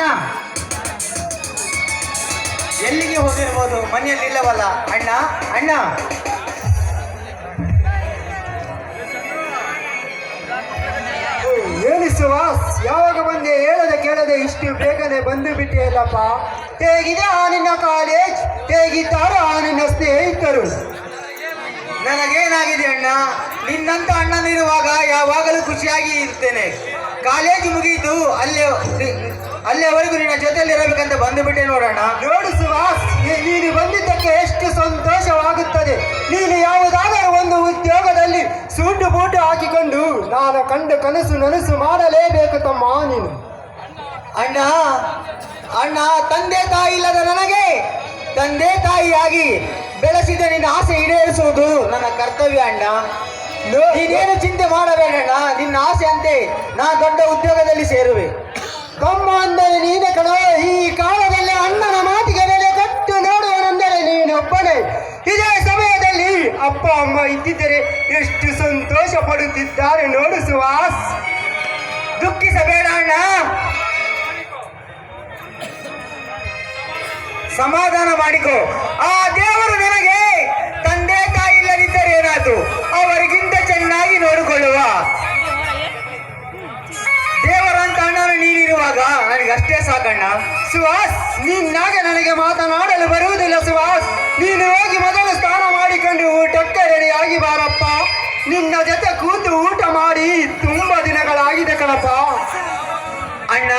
ಅಣ್ಣ ಎಲ್ಲಿಗೆ ಹೋಗಿರ್ಬೋದು, ಮನೆಯಲ್ಲಿ ಇಲ್ಲವಲ್ಲ? ಅಣ್ಣ ಅಣ್ಣ ಏನು ಸುಹಾಸ್, ಯಾವಾಗ ಬಂದೆ? ಹೇಳದೆ ಕೇಳದೆ ಇಷ್ಟು ಬೇಗನೆ ಬಂದು ಬಿಟ್ಟಿಯಲ್ಲಪ್ಪ. ಹೇಗಿದೆ ಆ ನಿನ್ನ ಕಾಲೇಜ್? ಹೇಗಿದ್ದಾರೋ ಆ ನಿನ್ನ ಸ್ನೇಹಿತರು? ನನಗೇನಾಗಿದೆ ಅಣ್ಣ? ನಿನ್ನಂತ ಅಣ್ಣನಿರುವಾಗ ಯಾವಾಗಲೂ ಖುಷಿಯಾಗಿ ಇರ್ತೇನೆ. ಕಾಲೇಜು ಮುಗಿಯಿತು, ಅಲ್ಲೇವರೆಗೂ ನಿನ್ನ ಜೊತೆಯಲ್ಲಿ ಇರಬೇಕಂತ ಬಂದುಬಿಟ್ಟೆ ನೋಡೋಣ. ನೋಡು ಸುಹಾಸ್, ನೀನು ಬಂದಿದ್ದಕ್ಕೆ ಎಷ್ಟು ಸಂತೋಷವಾಗುತ್ತದೆ. ನೀನು ಯಾವುದಾದರೂ ಒಂದು ಉದ್ಯೋಗದಲ್ಲಿ ಸೂಟು ಬೂಟು ಹಾಕಿಕೊಂಡು ನಾನು ಕಂಡ ಕನಸು ನನಸು ಮಾಡಲೇಬೇಕು ತಮ್ಮ. ನೀನು ಅಣ್ಣ ಅಣ್ಣ ತಂದೆ ತಾಯಿ ಇಲ್ಲದ ನನಗೆ ತಂದೆ ತಾಯಿಯಾಗಿ ಬೆಳೆಸಿದ ನಿನ್ನ ಆಸೆ ಈಡೇರಿಸುವುದು ನನ್ನ ಕರ್ತವ್ಯ ಅಣ್ಣ. ನೀನೇನು ಚಿಂತೆ ಮಾಡಬೇಡಣ್ಣ, ನಿನ್ನ ಆಸೆ ಅಂತೆ ನಾನು ದೊಡ್ಡ ಉದ್ಯೋಗದಲ್ಲಿ ಸೇರುವೆ. ತಮ್ಮ ಅಂದರೆ ನೀನೆ ಕಣ. ಈ ಕಾಲದಲ್ಲಿ ಅಣ್ಣನ ಮಾತಿಗೆ ಬೆಲೆ ಕೊಟ್ಟು ನೋಡುವನೆಂದರೆ ನೀನೊಬ್ಬನೇ. ಇದೇ ಸಮಯದಲ್ಲಿ ಅಪ್ಪ ಅಮ್ಮ ಇದ್ದಿದ್ದರೆ ಎಷ್ಟು ಸಂತೋಷ ಪಡುತ್ತಿದ್ದಾರೆ ನೋಡು ಸುಹಾಸ್. ದುಃಖಿಸಬೇಡ ಅಣ್ಣ, ಸಮಾಧಾನ ಮಾಡಿಕೋ. ಆ ದೇವರು ನನಗೆ ತಂದೆ ತಾಯಿ ಇಲ್ಲದಿದ್ದರೆ ಏನಾಯ್ತು, ಅವರಿಗಿಂತ ಚೆನ್ನಾಗಿ ನೋಡಿಕೊಳ್ಳುವ ದೇವರಂತ ಅಣ್ಣನು ನೀನಿರುವಾಗ ನನಗಷ್ಟೇ ಸಾಕಣ್ಣ. ಸುಹಾಸ್, ನಿನ್ನಾಗೆ ನನಗೆ ಮಾತನಾಡಲು ಬರುವುದಿಲ್ಲ ಸುಹಾಸ್. ನೀನು ಹೋಗಿ ಮೊದಲು ಸ್ನಾನ ಮಾಡಿಕೊಂಡು ಊಟಕ್ಕೆ ರೆಡಿಯಾಗಿ ಬಾರಪ್ಪ. ನಿನ್ನ ಜೊತೆ ಕೂತು ಊಟ ಮಾಡಿ ತುಂಬಾ ದಿನಗಳಾಗಿದೆ ಕಣಪ್ಪ. ಅಣ್ಣ,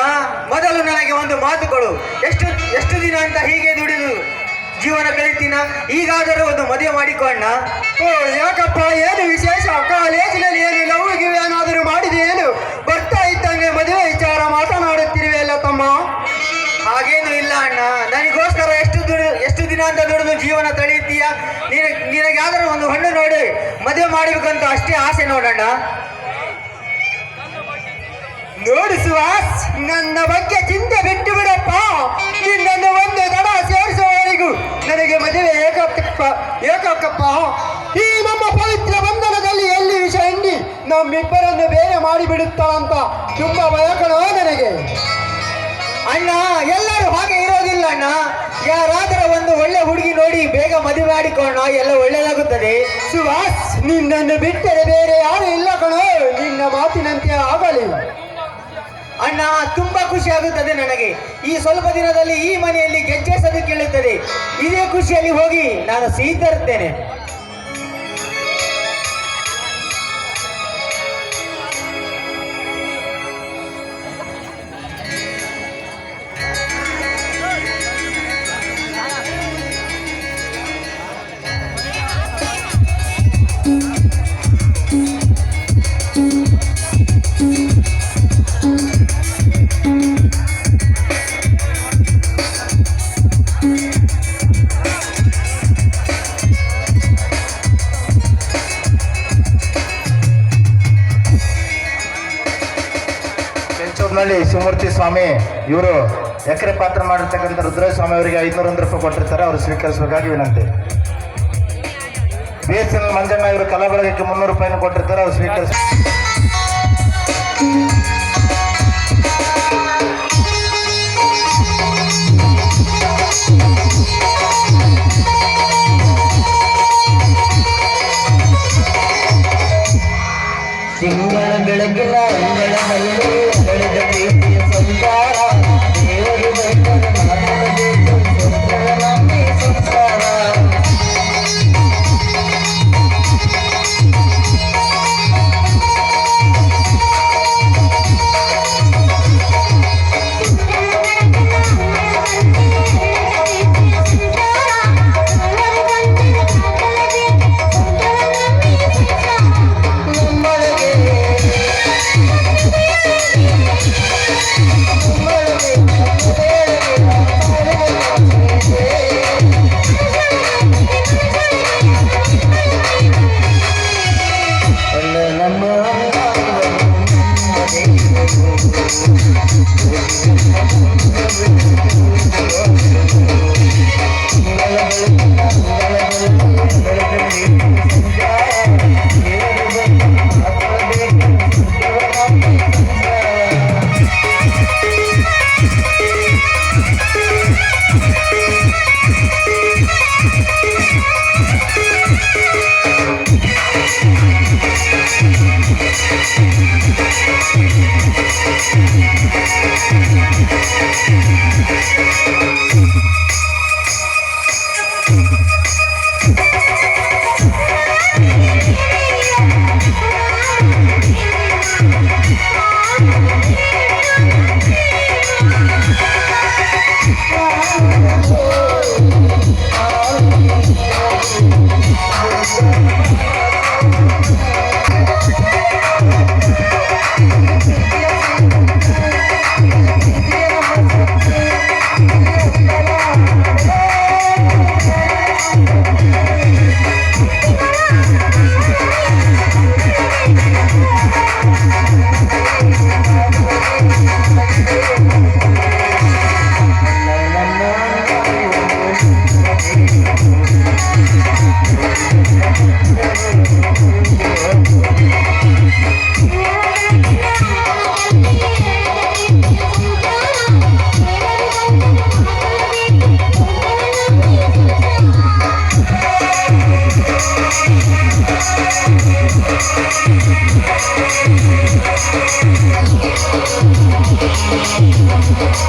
ಮೊದಲು ನನಗೆ ಒಂದು ಮಾತು ಕೊಡು. ಎಷ್ಟು ದಿನ ಅಂತ ಹೀಗೆ ದುಡಿದು ಜೀವನ ಕಳಿತೀನ? ಈಗಾದರೂ ಒಂದು ಮದುವೆ ಮಾಡಿಕೊ ಅಣ್ಣ. ಓ ಯಾಕಪ್ಪ, ಏನು ವಿಶೇಷ? ಕಾಲೇಜಿನಲ್ಲಿ ಏನು ಲವ್ ಗಿವ್ ಏನಾದರೂ ಮಾಡಿದೆ ಏನು? ಬರ್ತಾ ಇದ್ದಂಗೆ ಮದುವೆ ವಿಚಾರ ಮಾತನಾಡುತ್ತಿರುವೆಲ್ಲ ತಮ್ಮ. ಹಾಗೇನು ಇಲ್ಲ ಅಣ್ಣ, ನನಗೋಸ್ಕರ ಎಷ್ಟು ದಿನ ಅಂತ ದುಡಿದು ಜೀವನ ತಳೆಯುತ್ತೀಯ? ನಿನಗೆ ಯಾವ್ದಾರು ಒಂದು ಹಣ್ಣು ನೋಡಿ ಮದುವೆ ಮಾಡಬೇಕಂತ ಅಷ್ಟೇ ಆಸೆ ನೋಡಣ್ಣ. ನೋಡು ಸುಹಾಸ್, ನನ್ನ ಬಗ್ಗೆ ಚಿಂತೆ ಬಿಟ್ಟು ಬಿಡಪ್ಪ. ನಿನ್ನನ್ನು ಒಂದು ದಡ ಸೇರಿಸುವವರೆಗೂ ನನಗೆ ಮದುವೆ ಏಕಕ್ಕಪ್ಪ. ಈ ನಮ್ಮ ಪವಿತ್ರ ಬಂಧನದಲ್ಲಿ ಎಲ್ಲಿ ವಿಷ ಹಿಂಡಿ ನಮ್ಮಿಬ್ಬರನ್ನು ಬೇರೆ ಮಾಡಿಬಿಡುತ್ತಾಳಂತ ತುಂಬಾ ಭಯ ಕಣೋ ನನಗೆ. ಅಣ್ಣ, ಎಲ್ಲರೂ ಹಾಗೆ ಇರೋದಿಲ್ಲ ಅಣ್ಣ. ಯಾರಾದರೂ ಒಂದು ಒಳ್ಳೆ ಹುಡುಗಿ ನೋಡಿ ಬೇಗ ಮದುವೆ ಮಾಡಿಕೊಳ್ಳೋಣ, ಎಲ್ಲ ಒಳ್ಳೆಯದಾಗುತ್ತದೆ. ಸುಹಾಸ್, ನಿನ್ನನ್ನು ಬಿಟ್ಟರೆ ಬೇರೆ ಯಾರು ಇಲ್ಲ ಕಣೋ. ನಿನ್ನ ಮಾತಿನಂತೆ ಆಗಲಿ ಅಣ್ಣ. ತುಂಬಾ ಖುಷಿ ಆಗುತ್ತದೆ ನನಗೆ. ಈ ಸ್ವಲ್ಪ ದಿನದಲ್ಲಿ ಈ ಮನೆಯಲ್ಲಿ ಗೆಜ್ಜೆ ಸದ್ದು ಕೇಳುತ್ತದೆ. ಇದೇ ಖುಷಿಯಲ್ಲಿ ಹೋಗಿ ನಾನು ಸಿಹಿ ತರುತ್ತೇನೆ. ನಲ್ಲಿ ಶಿವಮೂರ್ತಿ ಸ್ವಾಮಿ ಇವರು ಎಕರೆ ಪಾತ್ರ ಮಾಡಿರ್ತಕ್ಕಂಥ ರುದ್ರೇಶ ಸ್ವಾಮಿ ಅವರಿಗೆ 501 ರೂಪಾಯಿ ಕೊಟ್ಟಿರ್ತಾರೆ. ಅವರು ಸ್ವೀಕರಿಸಬೇಕಾಗಿ ವಿನಂತಿ. BSNL ಮಂಜಣ್ಣ ಇವರು ಕಲಾ ಬಳಗಕ್ಕೆ 300 ರೂಪಾಯಿನ ಕೊಟ್ಟಿರ್ತಾರೆ. ಅವರು ಸ್ವೀಕರಿಸ ತಿಂಗಳ ಬೆಳಗಿನ ಅಂಗಳದಲ್ಲಿ ಬೆಳೆದ ಪ್ರೀತಿಯ ಸಂಸಾರ, ದೇವರು ಬೆಟ್ಟದ ಮಾತನಾಡಬೇಕು ನಮ್ಮಿ ಸಂಸಾರ.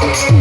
ಆ